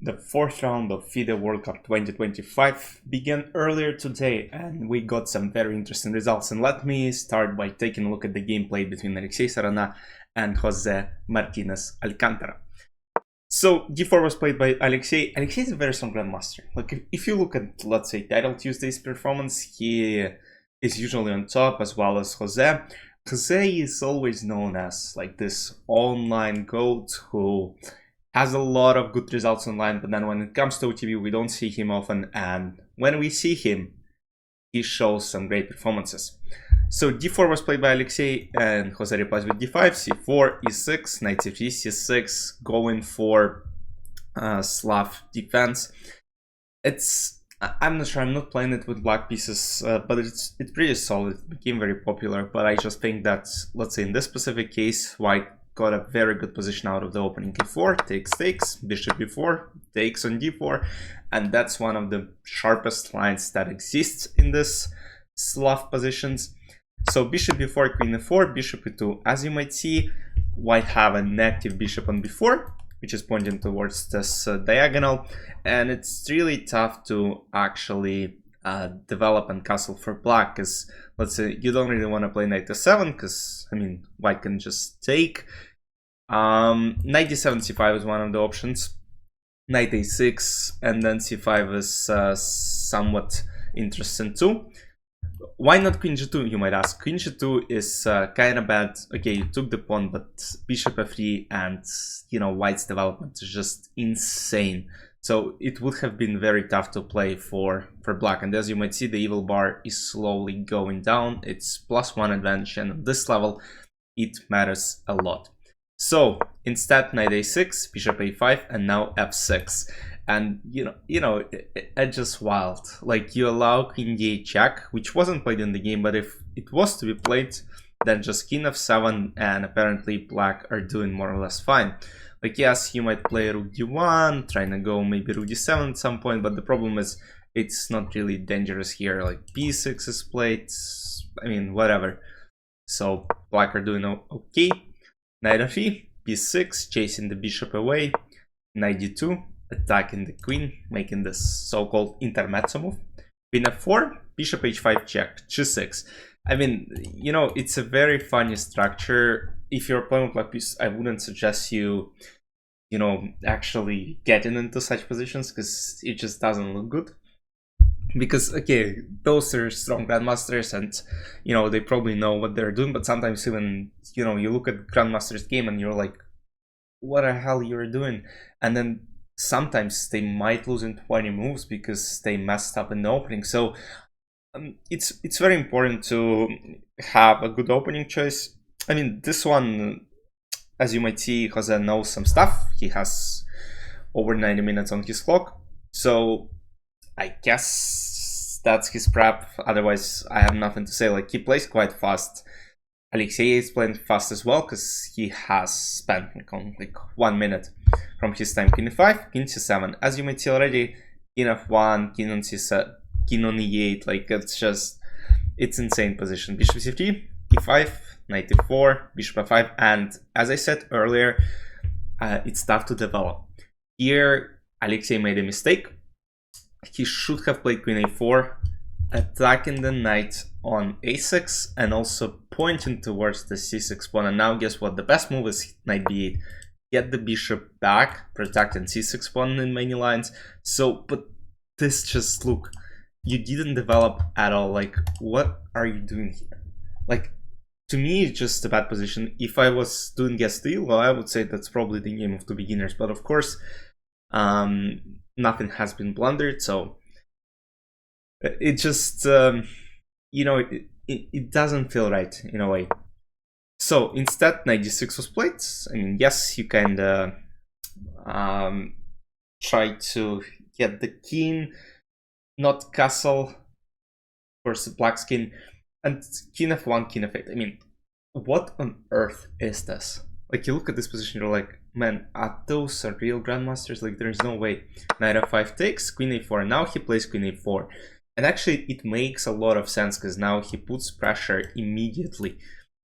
The fourth round of FIDE World Cup 2025 began earlier today, and we got some very interesting results. And let me start by taking a look at the gameplay between Alexei Sarana and Jose Martinez Alcantara. So d4 was played by Alexei. Alexei is a very strong Grandmaster. Like if you look at, let's say, Title Tuesday's performance, he is usually on top, as well as Jose. Jose is always known as like this online GOAT who has a lot of good results online, but then when it comes to OTB, we don't see him often, and when we see him, he shows some great performances. So d4 was played by Alexei, and Jose replies with d5, c4, e6, knight c3, c6, going for Slav defense. I'm not sure, I'm not playing it with black pieces, but it's pretty solid. It became very popular, but I just think that, let's say in this specific case, white got a very good position out of the opening. e4, takes, bishop b4, takes on d4, and that's one of the sharpest lines that exists in this Slav positions. So bishop b4, queen e4, bishop e2. As you might see, white have an active bishop on b4, which is pointing towards this diagonal, and it's really tough to actually develop and castle for black, because let's say you don't really want to play knight e7, because I mean white can just take. Knight d7, c5 is one of the options, knight a6, and then c5 is somewhat interesting too. Why not queen g2, you might ask? Queen g2 is kind of bad. Okay, you took the pawn, but bishop f3 and, you know, white's development is just insane. So it would have been very tough to play for black. And as you might see, the evil bar is slowly going down. It's +1 advantage, and at this level, it matters a lot. So instead, knight a6, bishop a5, and now f6. And you know, it's just wild. Like you allow queen d8 check, which wasn't played in the game, but if it was to be played, then just king f7, and apparently black are doing more or less fine. Like yes, you might play rook d1, trying to go maybe rook d7 at some point, but the problem is it's not really dangerous here. Like b6 is played, I mean whatever. So black are doing okay. Knight f3, b6, chasing the bishop away, knight d2, attacking the queen, making this so-called intermezzo move. Queen f4, bishop h5 check, g6. I mean, you know, it's a very funny structure. If you're playing with black piece, I wouldn't suggest you know, actually getting into such positions, because it just doesn't look good. Because, okay, those are strong grandmasters, and, you know, they probably know what they're doing, but sometimes even, you know, you look at grandmaster's game and you're like, what the hell you're doing? And then sometimes they might lose in 20 moves because they messed up in the opening. So it's very important to have a good opening choice. I mean, this one, as you might see, Jose knows some stuff. He has over 90 minutes on his clock, so I guess that's his prep. Otherwise, I have nothing to say. Like, he plays quite fast. Alexei is playing fast as well, because he has spent like 1 minute from his time. King e5, king c7. As you might see already, king f1, king on c7, king on e8. Like, it's insane position. Bishop c3, e5, knight e4, bishop f5, and as I said earlier, it's tough to develop. Here, Alexei made a mistake. He should have played queen a4, attacking the knight on a6, and also pointing towards the c6 pawn. And now guess what? The best move is knight b8. Get the bishop back, protecting c6 pawn in many lines. So, but this just, look, you didn't develop at all. Like, what are you doing here? Like, to me, it's just a bad position. If I was doing guess steal, well, I would say that's probably the game of two beginners. But of course, nothing has been blundered, so it just, you know, it doesn't feel right in a way. So instead, knight d6 was played. I mean, yes, you kind of try to get the king, not castle, versus black's king, and king f1, king f8. I mean, what on earth is this? Like, you look at this position, you're like, man, are those real grandmasters? Like, there's no way. Knight f5 takes, queen a4. Now he plays queen a4. And actually, it makes a lot of sense, because now he puts pressure immediately.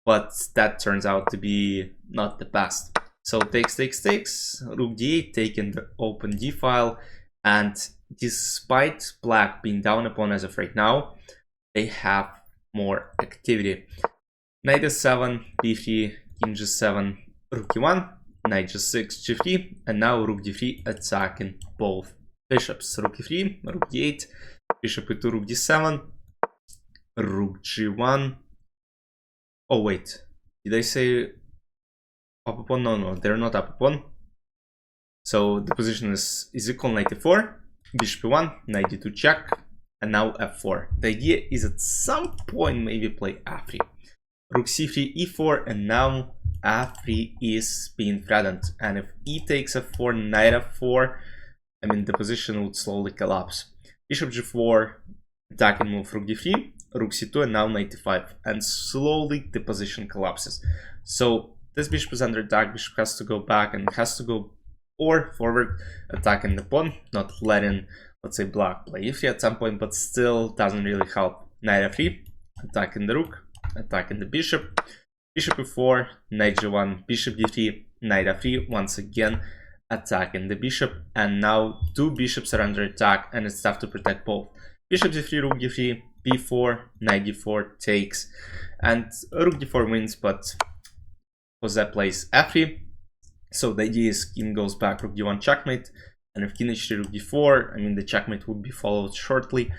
But that turns out to be not the best. So takes, rook d8, taking the open d file, and despite black being down a pawn as of right now, they have more activity. Knight s7, b3, king g7, rook e1, knight g6, g3, and now rook d3 attacking both bishops. Rook e3, rook d8, bishop e2, rook d7, rook g1. Oh wait, did I say up a pawn? No, they're not up a pawn. So the position is equal, knight e4, bishop e1, knight d2 check, and now f4. The idea is at some point maybe play f3. Rook c3, e4, and now f3 is being threatened. And if e takes f4, knight f4, I mean the position would slowly collapse. Bishop g4, attacking move, rook d3, rook c2, and now knight e5, and slowly the position collapses. So this bishop is under attack, bishop has to go back and has to go or forward, attacking the pawn, not letting, let's say, black play e3 at some point, but still doesn't really help. Knight f3, attacking the rook, attacking the bishop, bishop e4, knight g1, bishop d3, knight f3, once again attacking the bishop, and now two bishops are under attack and it's tough to protect both. Bishop d3, rook d3, b4, knight d4 takes, and rook d4 wins, but Jose plays f3. So the idea is king goes back, rook d1 checkmate, and if king h3, rook d4, I mean the checkmate would be followed shortly,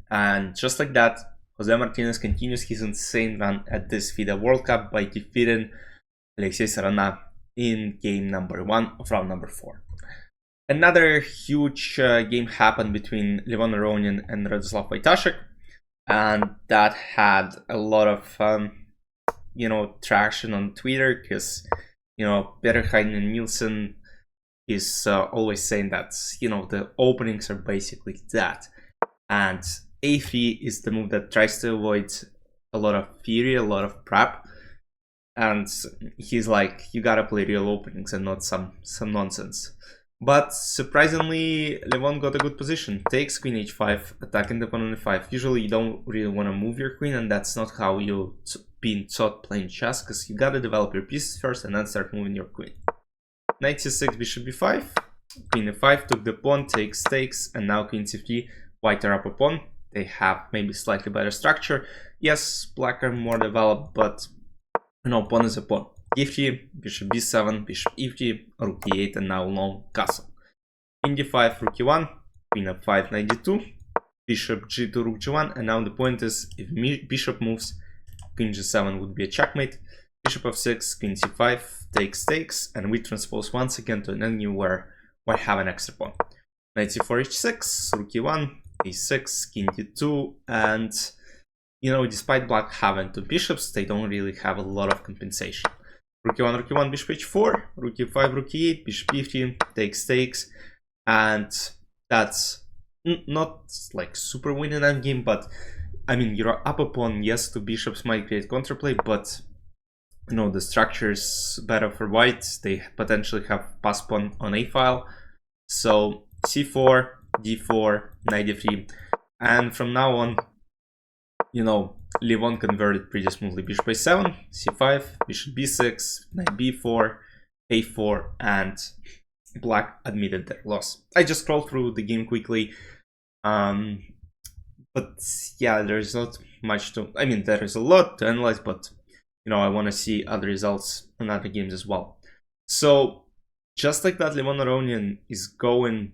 and just like that, Jose Martinez continues his insane run at this FIDE World Cup by defeating Alexei Sarana in game number 1 of round number 4. Another huge game happened between Levon Aronian and Radoslav Wojtaszek, and that had a lot of traction on Twitter, because Peter Heinen Nielsen is always saying that the openings are basically that, and a3 is the move that tries to avoid a lot of theory, a lot of prep, and he's like, you gotta play real openings and not some nonsense. But surprisingly, Levon got a good position. Takes queen h5, attacking the pawn on e5. Usually you don't really want to move your queen, and that's not how you've been taught playing chess, because you gotta develop your pieces first and then start moving your queen. Knight c6, bishop b5, queen e5, took the pawn, takes, and now queen c3, white are up a pawn. They have maybe slightly better structure. Yes, black are more developed, but pawn is a pawn. e3, bishop b7, bishop e3, rook d8, and now long castle. King d5, rook e1, queen f5, knight d2, bishop g2, rook g1, and now the point is, if bishop moves, queen g7 would be a checkmate. Bishop f6, queen c5, takes, and we transpose once again to an avenue where white have an extra pawn. Knight c4, h6, rook e1, a6, king d2, and despite black having two bishops, they don't really have a lot of compensation. Rook e1, bishop h4, rook e5, rook e8, bishop e3, takes, and that's not like super winning that game, but I mean, you're up a pawn. Yes, two bishops might create counterplay, but the structure is better for white. They potentially have pass pawn on a file. So c4, d4, knight d3, and from now on, Levon converted pretty smoothly. Bishop a7, c5, bishop b6, knight b4, a4, and black admitted their loss. I just scrolled through the game quickly, but yeah, there's not much to, I mean, there is a lot to analyze, but I want to see other results in other games as well. So just like that, Levon Aronian is going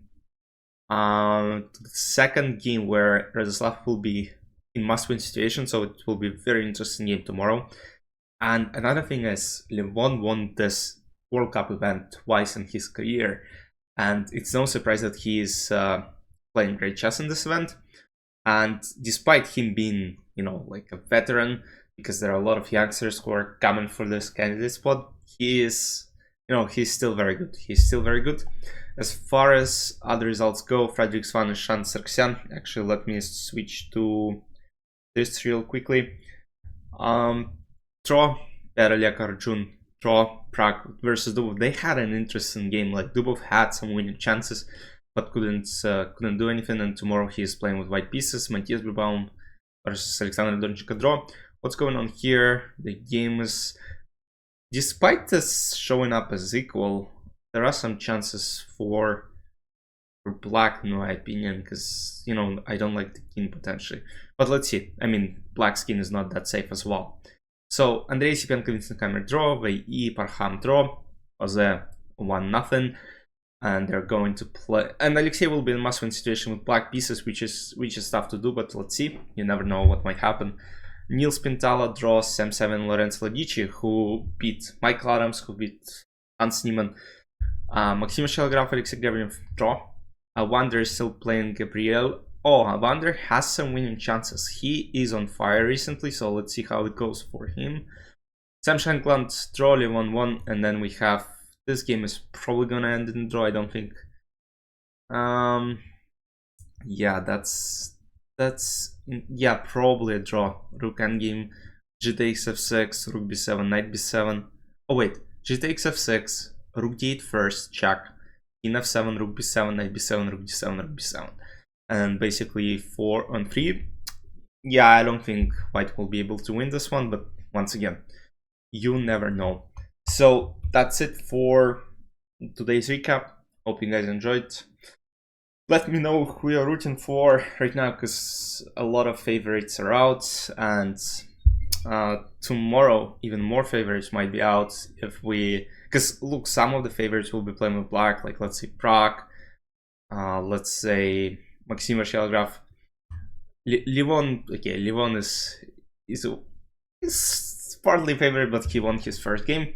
to the second game where Radoslav will be in must-win situation, so it will be a very interesting game tomorrow. And another thing is, Levon won this World Cup event twice in his career, and it's no surprise that he is playing great chess in this event. And despite him being, like a veteran, because there are a lot of youngsters who are coming for this candidate spot, he is, he's still very good. He's still very good. As far as other results go, Frederick Svan and Shan Sargsyan. Actually, let me switch to this real quickly. Tro, Perelek Arjun, Tro, Prague versus Dubov. They had an interesting game. Like, Dubov had some winning chances, but couldn't do anything. And tomorrow he is playing with white pieces. Matthias Bebaum versus Alexander Dornchenko draw. What's going on here? The game is despite this showing up as equal, there are some chances for black, in my opinion, because, you know, I don't like the king potentially. But let's see. I mean, black skin is not that safe as well. So, Andrei Sipenko, Vincent Kammer draw, VIE, Parham draw, Oze 1-0, and they're going to play. And Alexei will be in a must-win situation with black pieces, which is tough to do, but let's see. You never know what might happen. Niels Pintala draws Sam 7, Lorenzo Ladici, who beat Michael Adams, who beat Hans Niemann. Maxim Vachier-lagrave, Alexei Grebev draw. Wander is still playing Gabriel. Oh, Wander has some winning chances. He is on fire recently, so let's see how it goes for him. Sam Shankland draw, 1-1, and then we have, this game is probably gonna end in draw, I don't think. Yeah, that's yeah, probably a draw. Rook endgame, g takes f6, rook b7, knight b7. Oh wait, g takes f6, rook d8 first, check. King f7, rook b7, knight b7, rook d7, rook b7. And basically 4 on 3. Yeah, I don't think white will be able to win this one, but once again, you never know. So that's it for today's recap. Hope you guys enjoyed. Let me know who you're rooting for right now, because a lot of favorites are out, and tomorrow even more favorites might be out if we, because look, some of the favorites will be playing with black, like let's say Prague, let's say Maxim Vachier-lagrave. Livon, okay, Livon is partly favorite, but he won his first game,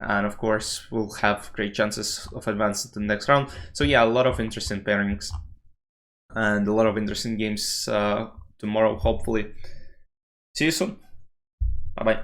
and of course we'll have great chances of advancing to the next round. So yeah, a lot of interesting pairings and a lot of interesting games tomorrow, hopefully. See you soon. Bye bye.